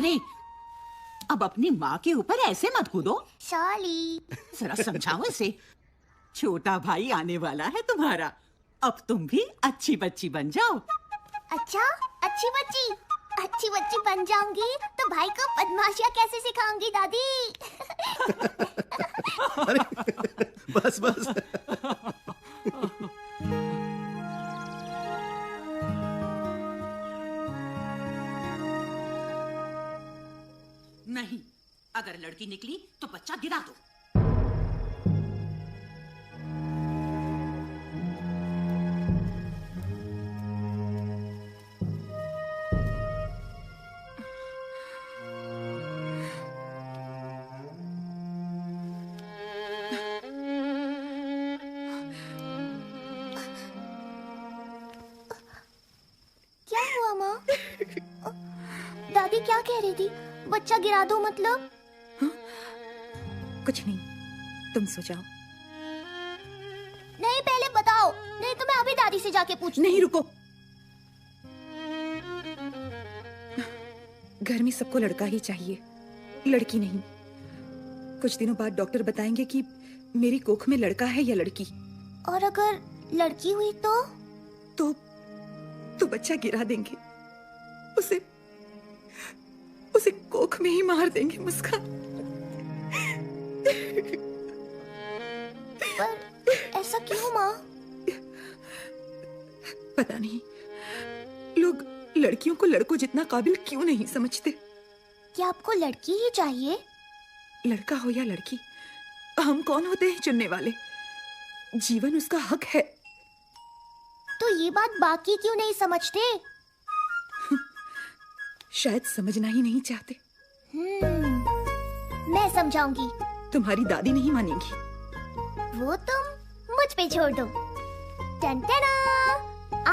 अरे अब अपनी माँ के ऊपर ऐसे मत कूदो। सॉरी। जरा समझाओ इसे। छोटा भाई आने वाला है तुम्हारा, अब तुम भी अच्छी बच्ची बन जाओ। अच्छा, अच्छी बच्ची बन जाऊंगी तो भाई को बदमाशियाँ कैसे सिखाऊंगी दादी? अरे बस बस। नहीं, अगर लड़की निकली तो बच्चा गिरा दो। क्या हुआ माँ? दादी क्या कह रही थी? बच्चा गिरा दो मतलब? कुछ नहीं, तुम सो जाओ। नहीं, पहले बताओ, नहीं तो मैं अभी दादी से जाके पूछ। नहीं, रुको। घर में सबको लड़का ही चाहिए, लड़की नहीं। कुछ दिनों बाद डॉक्टर बताएंगे कि मेरी कोख में लड़का है या लड़की। और अगर लड़की हुई तो बच्चा गिरा देंगे, उसे कोख में ही मार देंगे मुस्कान। पर ऐसा क्यों माँ? पता नहीं, लोग लड़कियों को लड़कों जितना काबिल क्यों नहीं समझते। क्या आपको लड़की ही चाहिए? लड़का हो या लड़की, हम कौन होते हैं चुनने वाले? जीवन उसका हक है। तो ये बात बाकी क्यों नहीं समझते? शायद समझना ही नहीं चाहते। मैं समझाऊंगी। तुम्हारी दादी नहीं मानेगी। वो तुम मुझ पे छोड़ दो। टन-टना!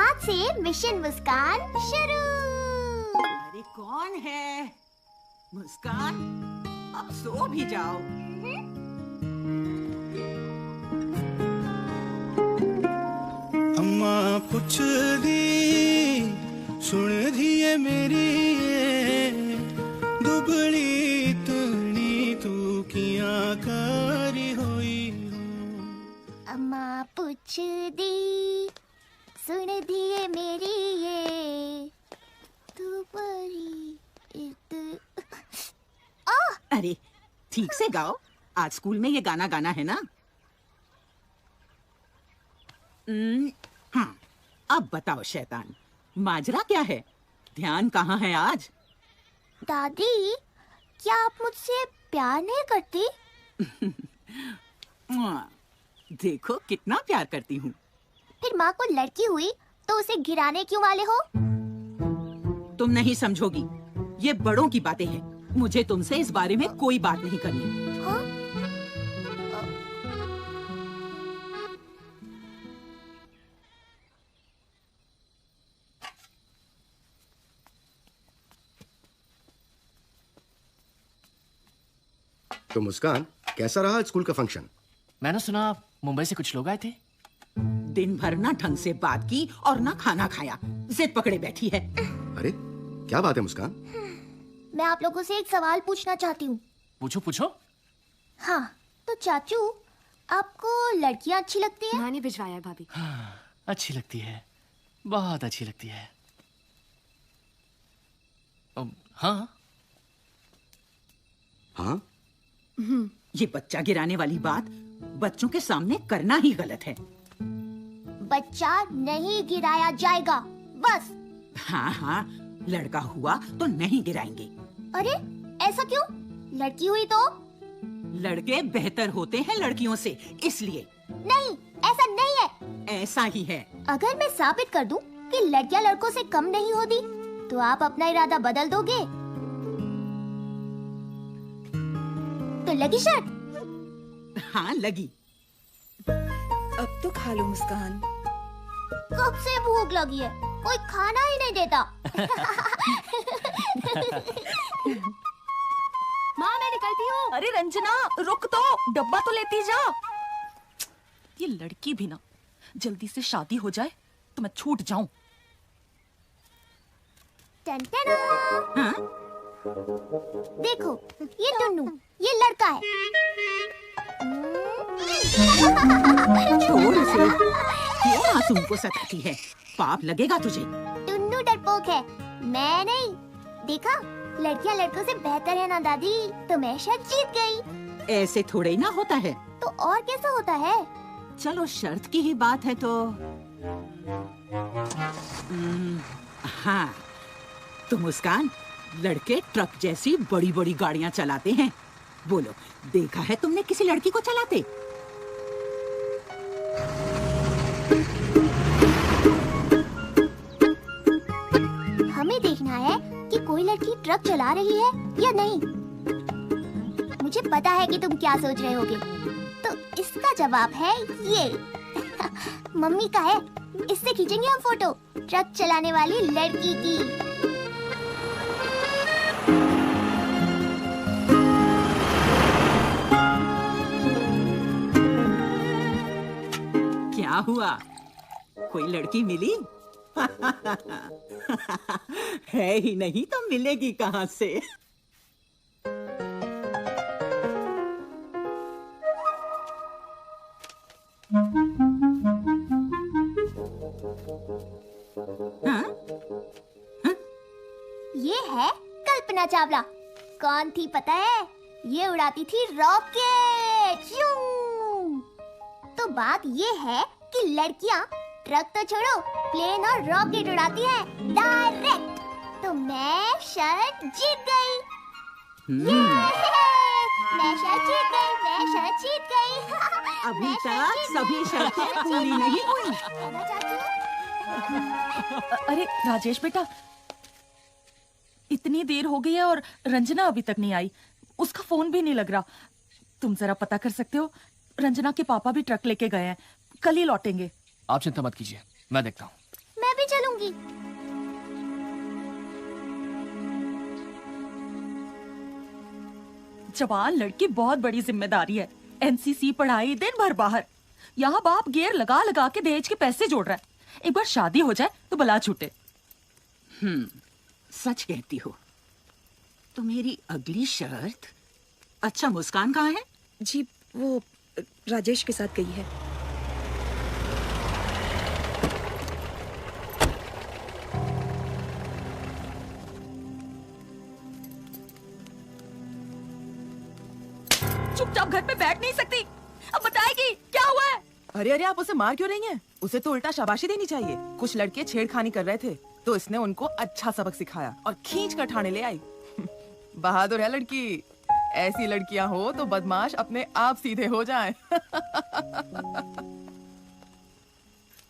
आज से मिशन मुस्कान शुरू। अरे कौन है? मुस्कान, अब सो भी जाओ। अम्मा पुछ दी सुन दिए मेरी दुबली तनी तू किया करी होई हो। अम्मा पूछ दी सुन दिए मेरी ये तू बड़ी अरे ठीक से गाओ, आज स्कूल में ये गाना गाना है ना। हाँ, अब बताओ शैतान, माजरा क्या है? ध्यान कहाँ है आज? दादी, क्या आप मुझसे प्यार नहीं करती? देखो कितना प्यार करती हूँ। फिर माँ को लड़की हुई तो उसे गिराने क्यों वाले हो? तुम नहीं समझोगी, ये बड़ों की बातें हैं। मुझे तुमसे इस बारे में कोई बात नहीं करनी। हाँ? तो मुस्कान, कैसा रहा स्कूल का फंक्शन? मैंने सुना मुंबई से कुछ लोग आए थे। दिन भर ना ढंग से बात की और ना खाना खाया, जिद पकड़े बैठी है। अरे क्या बात है मुस्कान? मैं आप लोगों से एक सवाल पूछना चाहती हूँ। पूछो पूछो। हाँ, तो चाचू, आपको लड़कियाँ अच्छी लगती हैं? माँ ने भिजवाया है भाभी। हाँ, अच्छी लगती है, बहुत अच्छी लगती है। हाँ हाँ? ये बच्चा गिराने वाली बात बच्चों के सामने करना ही गलत है। बच्चा नहीं गिराया जाएगा, बस। हाँ हाँ, लड़का हुआ तो नहीं गिराएंगे। अरे ऐसा क्यों? लड़की हुई तो? लड़के बेहतर होते हैं लड़कियों से, इसलिए। नहीं, ऐसा नहीं है। ऐसा ही है। अगर मैं साबित कर दूं कि लड़कियां लड़कों से कम नहीं होती, तो आप अपना इरादा बदल दोगे? तो लगी शर्त? हाँ लगी। अब तो खा लो मुस्कान। कब से भूख लगी है, कोई खाना ही नहीं देता। माँ मैं निकलती हूँ। अरे रंजना रुक तो, डब्बा तो लेती जा। ये लड़की भी ना, जल्दी से शादी हो जाए तो मैं छूट जाऊं। टन-टना! हाँ? देखो, ये टुन्नू, ये लड़का है। छोड़ उसे, क्यों मासूम को सताती है? पाप लगेगा तुझे। टुन्नू डरपोक है, मैं नहीं। देखा, लड़कियां लड़कों से बेहतर है ना दादी, तो मैं शर्त जीत गई। ऐसे थोड़े ही ना होता है। तो और कैसा होता है? चलो शर्त की ही बात है तो हाँ, तो मुस्कान, लड़के ट्रक जैसी बड़ी बड़ी गाड़ियां चलाते हैं। बोलो, देखा है तुमने किसी लड़की को चलाते? हमें देखना है कि कोई लड़की ट्रक चला रही है या नहीं। मुझे पता है कि तुम क्या सोच रहे होगे, तो इसका जवाब है ये। मम्मी का है, इससे खींचेंगे हम फोटो ट्रक चलाने वाली लड़की की। क्या हुआ, कोई लड़की मिली? है ही नहीं तो मिलेगी कहाँ से? हाँ? ये है कल्पना चावला। कौन थी पता है? ये उड़ाती थी रॉकेट। यूं। तो बात ये है कि लड़कियां ट्रक तो छोड़ो, प्लेन और रॉकेट उड़ाती हैं डायरेक्ट। तो मैं शर्त जीत गई। मैं शर्त जीत गई, मैं शर्त जीत गई। अभी तक सभी शर्तें पूरी नहीं हुई। अरे राजेश बेटा, इतनी देर हो गई है और रंजना अभी तक नहीं आई। उसका फोन भी नहीं लग रहा। तुम जरा पता कर सकते हो? रंजना के पापा भी ट्रक लेके गए हैं, कल ही लौटेंगे। आप चिंता मत कीजिए, मैं देखता हूँ। मैं भी चलूंगी। जवान लड़की बहुत बड़ी जिम्मेदारी है। एनसीसी पढ़ाई, दिन भर बाहर। यहाँ बाप गियर लगा लगा के दहेज के पैसे जोड़ रहा है। एक बार शादी हो जाए तो बला छूटे। सच कहती हो। तो मेरी अगली शर्त। अच्छा, मुस्कान कहाँ है? जी, वो राजेश के साथ गई है। चुपचाप घर पे बैठ नहीं सकती? अब बताएगी क्या हुआ है? अरे अरे, आप उसे मार क्यों रही हैं? उसे तो उल्टा शाबाशी देनी चाहिए। कुछ लड़के छेड़खानी कर रहे थे तो इसने उनको अच्छा सबक सिखाया और खींच कर ठाणे ले आई। बहादुर है लड़की। ऐसी लड़कियां हो तो बदमाश अपने आप सीधे हो जाएं।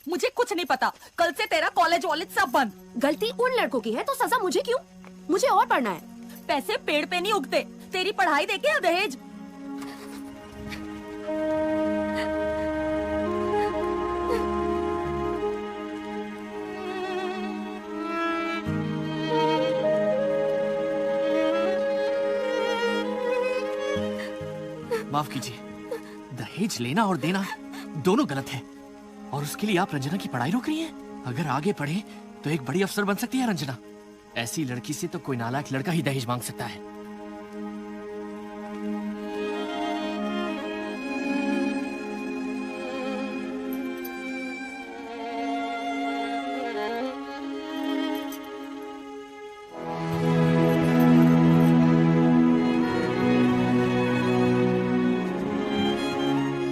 मुझे कुछ नहीं पता। कल से तेरा कॉलेज वॉलेज सब बंद। गलती उन लड़कों की है तो सजा मुझे क्यों? मुझे और पढ़ना है। पैसे पेड़ पे नहीं उगते। तेरी पढ़ाई देखे या दहेज? माफ कीजिए, दहेज लेना और देना दोनों गलत है। और उसके लिए आप रंजना की पढ़ाई रोक रही हैं? अगर आगे पढ़े तो एक बड़ी अफसर बन सकती है रंजना। ऐसी लड़की से तो कोई नालायक लड़का ही दहेज मांग सकता है।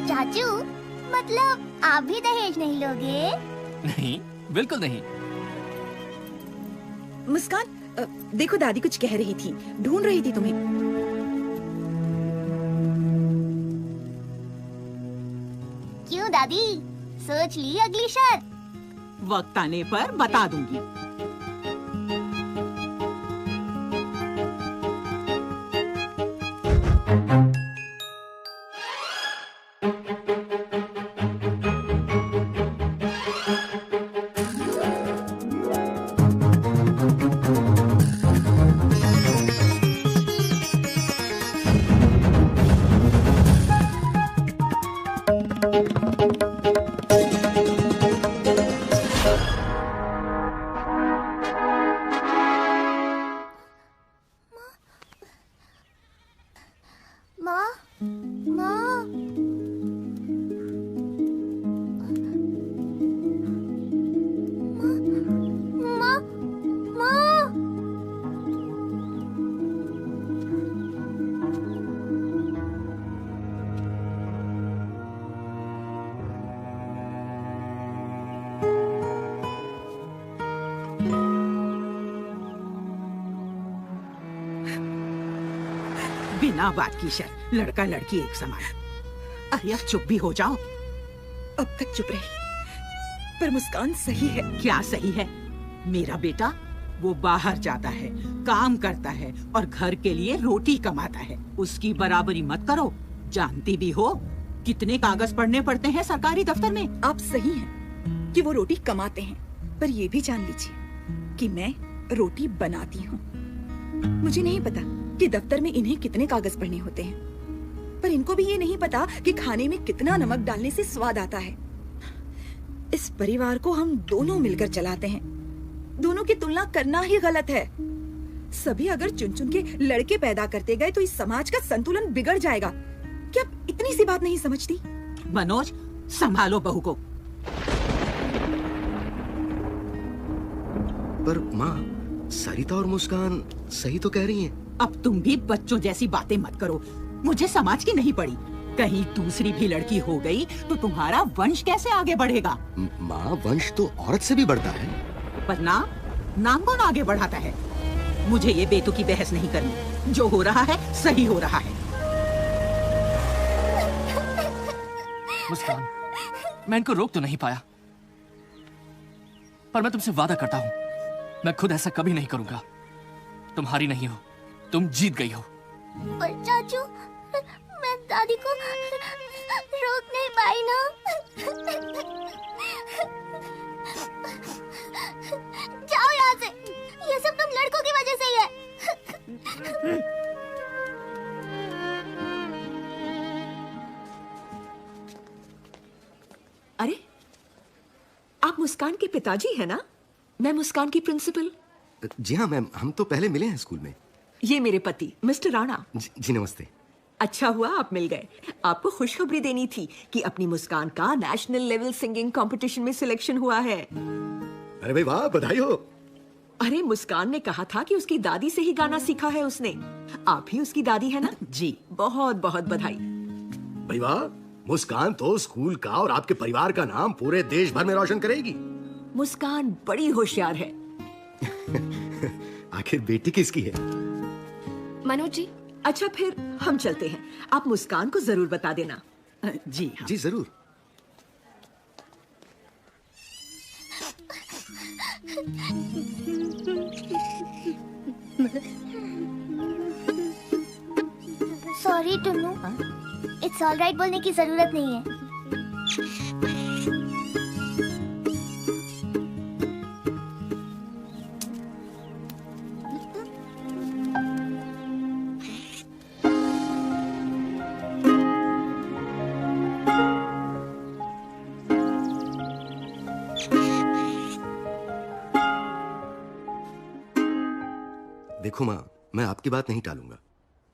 चाचू, मतलब आप भी दहेज नहीं लोगे? नहीं, बिल्कुल नहीं। मुस्कान, देखो दादी कुछ कह रही थी, ढूंढ रही थी तुम्हें। क्यों दादी, सोच ली अगली शर्त? वक्त आने पर बता दूंगी। बिना बात की शर्त, लड़का लड़की एक समान। अरे अब चुप भी हो जाओ। अब तक चुप रही, पर मुस्कान सही है। क्या सही है? मेरा बेटा वो बाहर जाता है, काम करता है और घर के लिए रोटी कमाता है। उसकी बराबरी मत करो। जानती भी हो कितने कागज पढ़ने पड़ते हैं सरकारी दफ्तर में। आप सही हैं कि वो रोटी कमाते हैं, पर ये भी जान लीजिए कि मैं रोटी बनाती हूँ। मुझे नहीं पता कि दफ्तर में इन्हें कितने कागज पढ़ने होते हैं, पर इनको भी ये नहीं पता कि खाने में कितना नमक डालने से स्वाद आता है। इस परिवार को हम दोनों मिलकर चलाते हैं। दोनों की तुलना करना ही गलत है। सभी अगर चुन चुन के लड़के पैदा करते गए तो इस समाज का संतुलन बिगड़ जाएगा। क्या आप इतनी सी बात नहीं समझती? मनोज, संभालो बहू को। पर माँ, सरिता और मुस्कान सही तो कह रही हैं। अब तुम भी बच्चों जैसी बातें मत करो। मुझे समाज की नहीं पड़ी। कहीं दूसरी भी लड़की हो गई तो तुम्हारा वंश कैसे आगे बढ़ेगा? माँ, वंश तो औरत से भी बढ़ता है। पर नाम कौन आगे बढ़ाता है? मुझे ये बेतुकी बहस नहीं करनी। जो हो रहा है सही हो रहा है। मुस्कान, मैं इनको रोक तो नहीं पाया, पर मैं तुमसे वादा करता हूं, मैं खुद ऐसा कभी नहीं करूंगा। तुम हारी नहीं हो, तुम जीत गई हो। पर चाचू, मैं दादी को रोक नहीं पाई ना। जाओ यहाँ से। ये सब तुम लड़कों की वजह से ही है। अरे, आप मुस्कान के पिताजी हैं ना? मैं मुस्कान की प्रिंसिपल। जी हाँ मैम, हम तो पहले मिले हैं स्कूल में। ये मेरे पति मिस्टर राणा। जी नमस्ते। अच्छा हुआ आप मिल गए। आपको खुशखबरी देनी थी कि अपनी मुस्कान का नेशनल लेवल सिंगिंग कंपटीशन में सिलेक्शन हुआ है। अरे भाई वाह, बधाई हो। अरे, मुस्कान ने कहा था कि उसकी दादी से ही गाना सीखा है उसने। आप ही उसकी दादी है ना? जी। बहुत बहुत बधाई। भाई वाह, मुस्कान तो स्कूल का और आपके परिवार का नाम पूरे देश भर में रोशन करेगी। मुस्कान बड़ी होशियार है। आखिर बेटी किसकी है? मनोज जी। अच्छा, फिर हम चलते हैं। आप मुस्कान को जरूर बता देना। जी हाँ। जी जरूर। Sorry Tunnu, it's all right बोलने की जरूरत नहीं है। देखो माँ, मैं आपकी बात नहीं टालूंगा,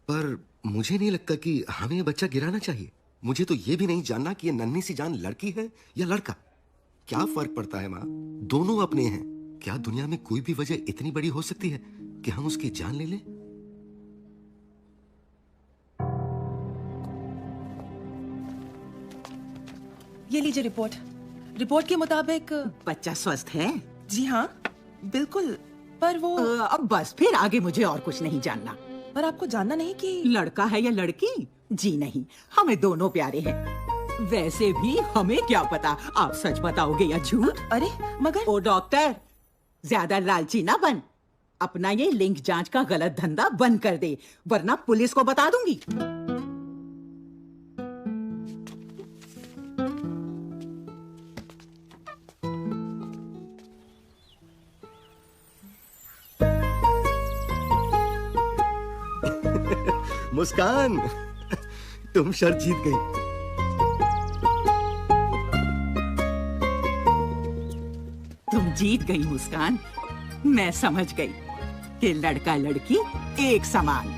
पर मुझे नहीं लगता कि हमें ये बच्चा गिराना चाहिए। मुझे तो ये भी नहीं जानना कि ये नन्ही सी जान लड़की है या लड़का। क्या फर्क पड़ता है माँ? दोनों अपने हैं। क्या दुनिया में कोई भी वजह इतनी बड़ी हो सकती है कि हम उसकी जान ले लें? ये लीजिए रिपोर्ट। रिपोर्ट के मुताबिक बच्चा स्वस्थ है? जी हाँ, बिल्कुल। पर वो अब बस, फिर आगे मुझे और कुछ नहीं जानना। पर आपको जानना नहीं कि लड़का है या लड़की? जी नहीं, हमें दोनों प्यारे हैं। वैसे भी हमें क्या पता आप सच बताओगे या झूठ। अरे मगर ओ डॉक्टर, ज्यादा लालची ना बन। अपना ये लिंग जांच का गलत धंधा बंद कर दे, वरना पुलिस को बता दूंगी। मुस्कान, तुम शर्त जीत गई। तुम जीत गई मुस्कान। मैं समझ गई कि लड़का लड़की एक समान।